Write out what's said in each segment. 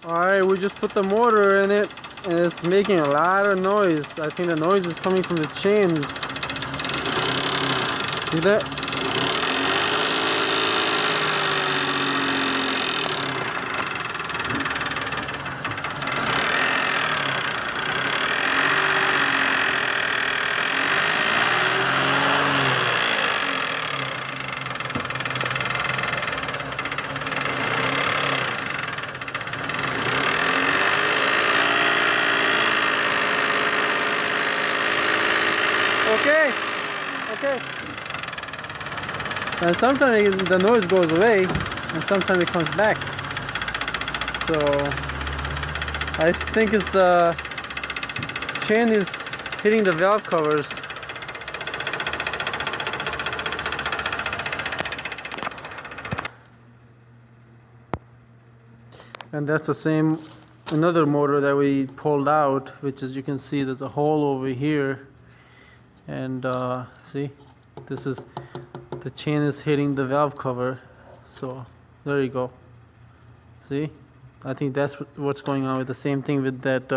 Alright, we just put the motor in it and it's making a lot of noise. I think the noise is coming from the chains. See that? Okay. And sometimes the noise goes away and sometimes it comes back. So I think it's the chain is hitting the valve covers. And that's the same another motor that we pulled out, which as you can see there's a hole over here. And see, this is the chain is hitting the valve cover, so there you go. See, I think that's what's going on with the same thing with that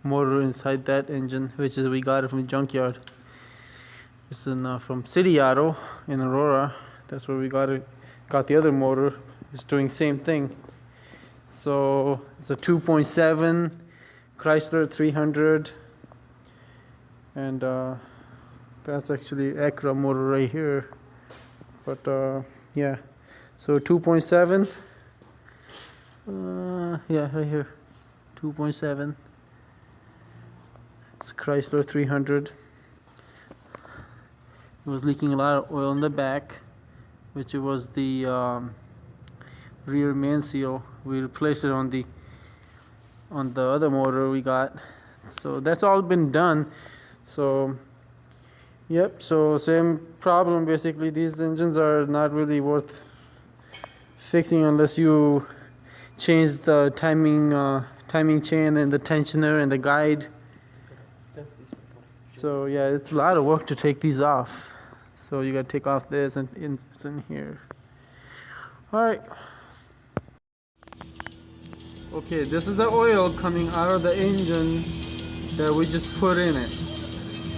motor inside that engine, which is we got it from the junkyard. It's from City Auto in Aurora. That's where we got it. Got the other motor. It's doing same thing. So it's a 2.7 Chrysler 300. And that's actually Acura motor right here, but yeah, so 2.7, yeah, right here, 2.7. It's Chrysler 300. It was leaking a lot of oil in the back, which was the rear main seal. We replaced it on the other motor we got. So that's all been done. So yep, so same problem basically. These engines are not really worth fixing unless you change the timing chain and the tensioner and the guide. So yeah, it's a lot of work to take these off. So you gotta take off this and it's in here. Alright. Okay, this is the oil coming out of the engine that we just put in it.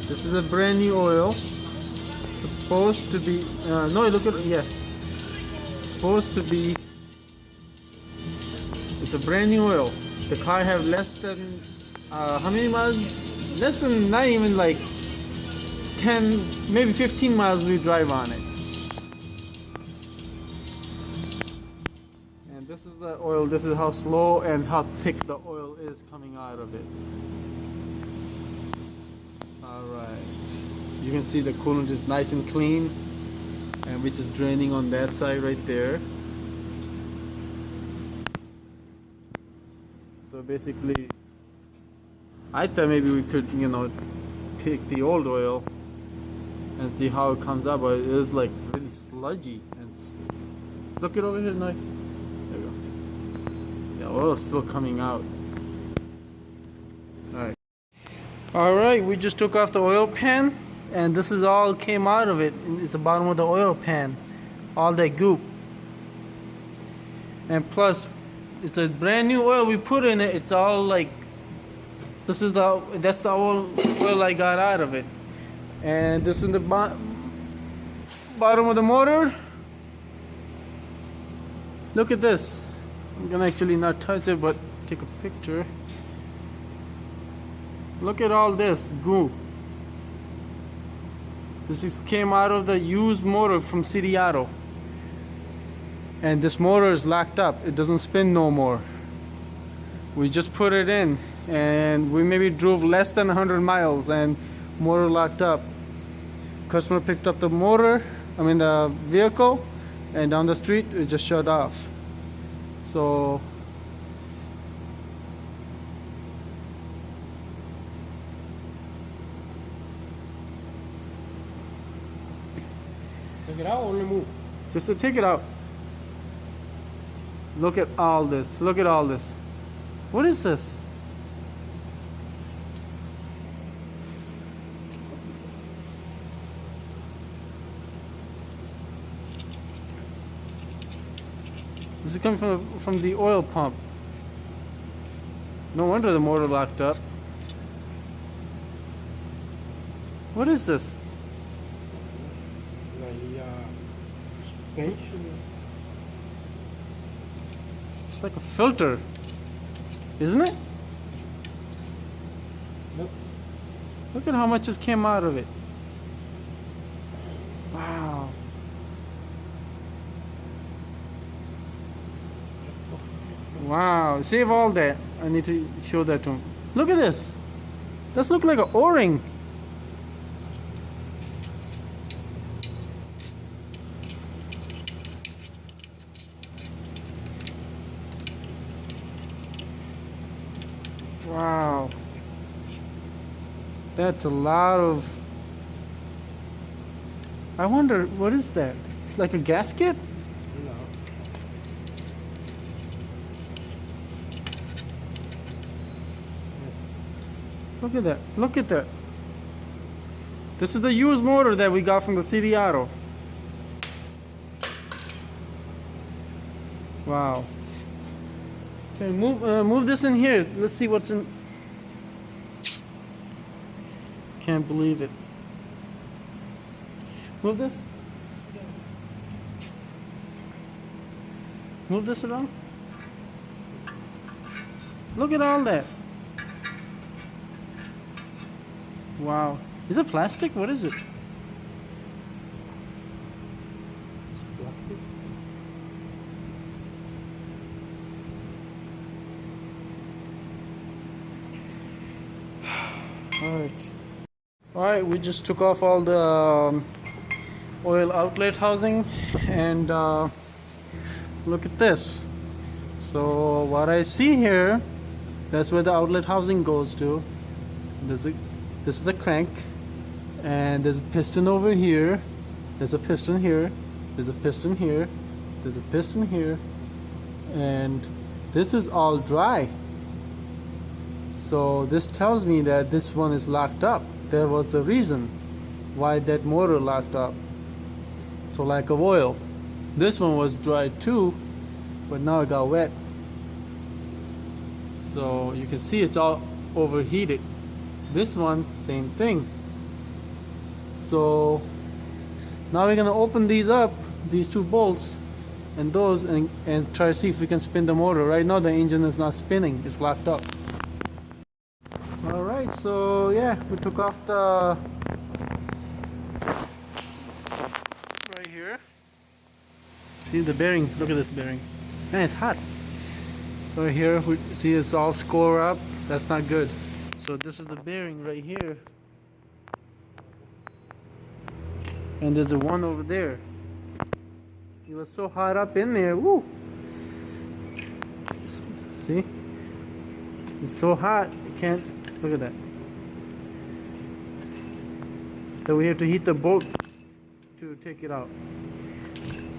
This is a brand new oil. Supposed to be no, look at it. Yeah, supposed to be. It's a brand new oil. The car have less than how many miles? Less than, not even like 10, maybe 15 miles we drive on it. And this is the oil. This is how slow and how thick the oil is coming out of it. Alright, you can see the coolant is nice and clean, and which is draining on that side right there. So basically I thought maybe we could, you know, take the old oil and see how it comes out, but it is like really sludgy. And look it over here now. There we go. Yeah, oil is still coming out. Alright. Alright, we just took off the oil pan, and this is all came out of it. It's the bottom of the oil pan, all that goop. And plus, it's a brand new oil we put in it. It's all like, that's the oil I got out of it. And this is the bottom of the motor. Look at this. I'm gonna actually not touch it, but take a picture. Look at all this goo. Came out of the used motor from City Auto. And this motor is locked up. It doesn't spin no more. We just put it in, and we maybe drove less than 100 miles and motor locked up. Customer picked up the the vehicle, and down the street it just shut off. So take it out or remove? just to take it out. Look at all this. Look at all this. What is this? This is coming from the oil pump. No wonder the motor locked up. What is this? It's like a filter, isn't it? Nope. Look at how much just came out of it. Wow. Wow, save all that. I need to show that to him. Look at this. This looks like an O-ring. Wow. That's a lot of... I wonder, what is that? It's like a gasket? No. Look at that. Look at that. This is the used motor that we got from the City Auto. Wow. Okay, move this in here. Let's see what's in. Can't believe it. Move this. Move this around. Look at all that. Wow. Is it plastic? What is it? Plastic. Alright, we just took off all the oil outlet housing, and look at this. So what I see here, that's where the outlet housing goes to. This is the crank, and there's a piston over here, there's a piston here, there's a piston here, there's a piston here, and this is all dry. So this tells me that this one is locked up. That was the reason why that motor locked up. So lack of oil. This one was dry too, but now it got wet. So you can see it's all overheated. This one, same thing. So now we're gonna open these up, these two bolts and those, and try to see if we can spin the motor. Right now the engine is not spinning, it's locked up. Alright, so yeah, we took off the right here. See the bearing, look at this bearing. Man, it's hot. Right here, we see it's all score up. That's not good. So this is the bearing right here. And there's a one over there. It was so hot up in there, woo! See? It's so hot, it can't. Look at that. So we have to heat the bolt to take it out.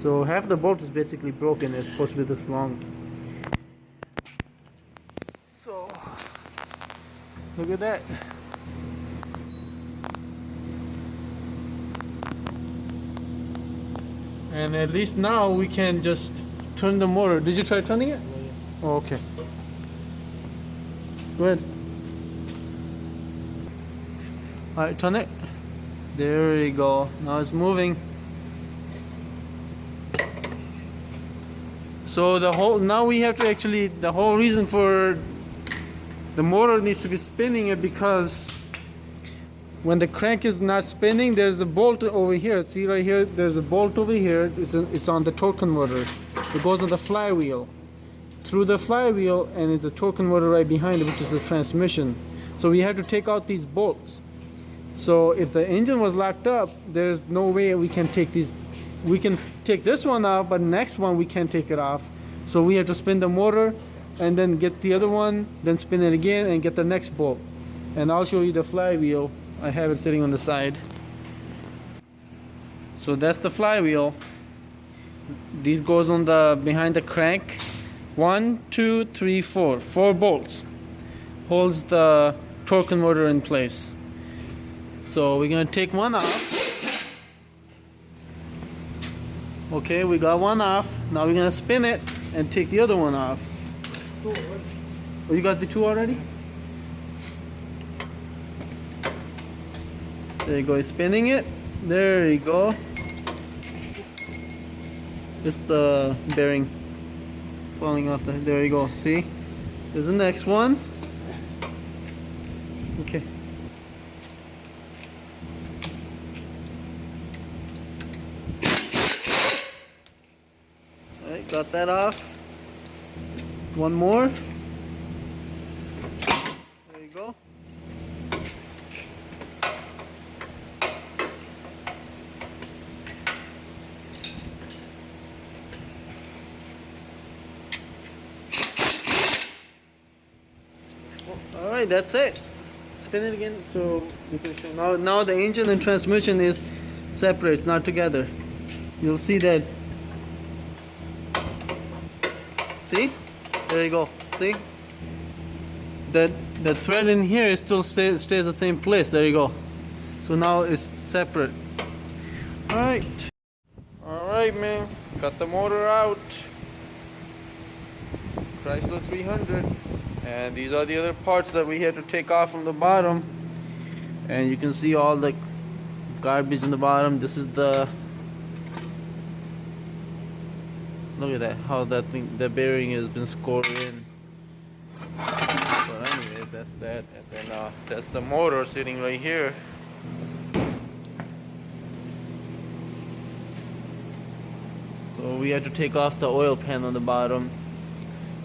So half the bolt is basically broken. It's supposed to be this long. So look at that. And at least now we can just turn the motor. Did you try turning it? Oh, okay. Go ahead. Alright, turn it. There we go. Now it's moving. So now we have to actually, the whole reason for the motor needs to be spinning it, because when the crank is not spinning, there's a bolt over here. See right here, there's a bolt over here. It's on the torque converter. It goes on the flywheel. Through the flywheel, and it's a torque converter right behind it, which is the transmission. So we have to take out these bolts. So if the engine was locked up, there's no way we can take these. We can take this one off, but next one we can't take it off. So we have to spin the motor and then get the other one, then spin it again and get the next bolt. And I'll show you the flywheel. I have it sitting on the side. So that's the flywheel. These goes on the behind the crank. 1, 2, 3, 4. 4 bolts holds the torque converter in place. So we're gonna take one off. Okay, we got one off. Now we're gonna spin it and take the other one off. Oh, you got the two already? There you go, he's spinning it. There you go. Just the bearing falling off the, there you go, see? There's the next one. Okay. Alright, got that off. One more. There you go. Alright, that's it. Spin it again so you can show. Now the engine and transmission is separate, it's not together. You'll see that. See? There you go. See? The thread in here is still stays the same place. There you go. So now it's separate. Alright. Alright, man. Got the motor out. Chrysler 300. And these are the other parts that we had to take off from the bottom. And you can see all the garbage in the bottom. This is the, look at that, how that thing, the bearing has been scored in. But anyways, that's that. And then that's the motor sitting right here. So we had to take off the oil pan on the bottom,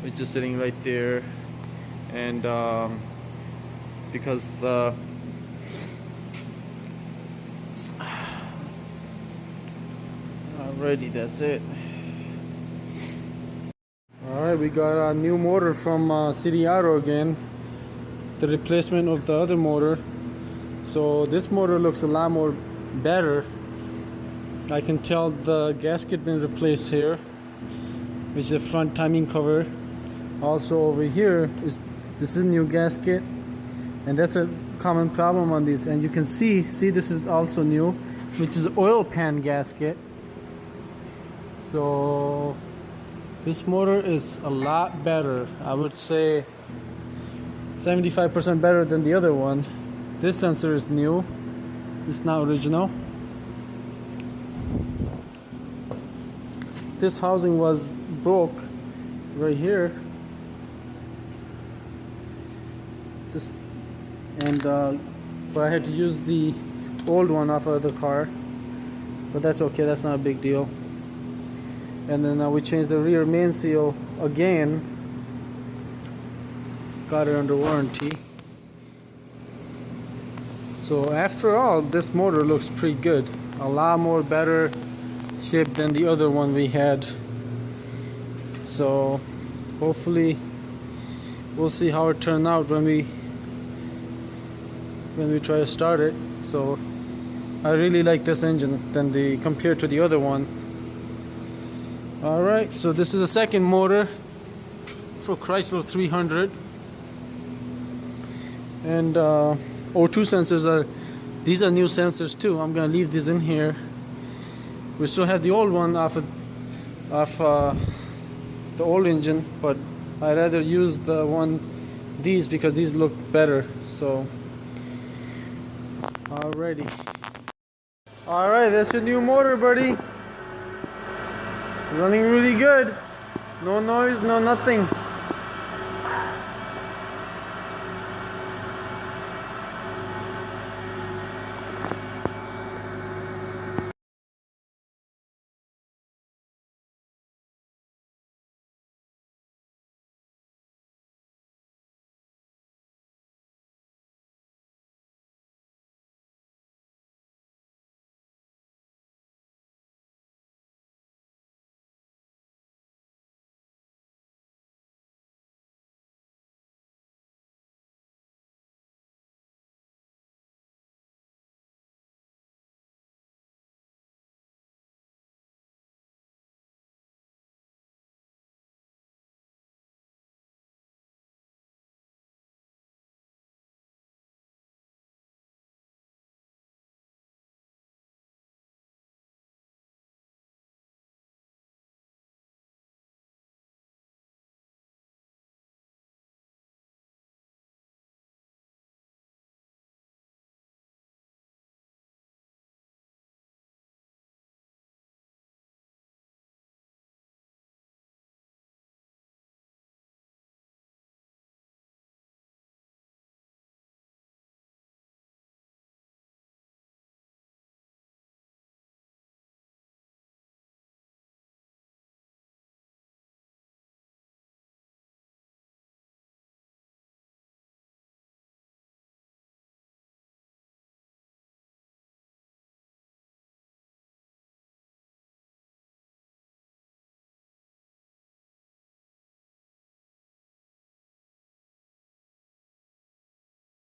which is sitting right there. And because the alrighty, that's it. Alright, we got a new motor from City Auto again. The replacement of the other motor. So this motor looks a lot more better. I can tell the gasket been replaced here, which is the front timing cover. Also over here is this is a new gasket, and that's a common problem on these. And you can see this is also new, which is oil pan gasket. So this motor is a lot better. I would say 75% better than the other one. This sensor is new, it's not original. This housing was broke right here. This, and but I had to use the old one off of the car, but that's okay, that's not a big deal. And then we changed the rear main seal again, got it under warranty. So after all, this motor looks pretty good, a lot more better shape than the other one we had. So hopefully we'll see how it turned out when we try to start it. So I really like this engine compared to the other one. Alright, so this is the second motor for Chrysler 300. And O2 sensors these are new sensors too. I'm gonna leave these in here. We still have the old one off the old engine, but I rather use these because these look better. So alrighty. Alright, that's your new motor, buddy. Running really good. No noise, no nothing.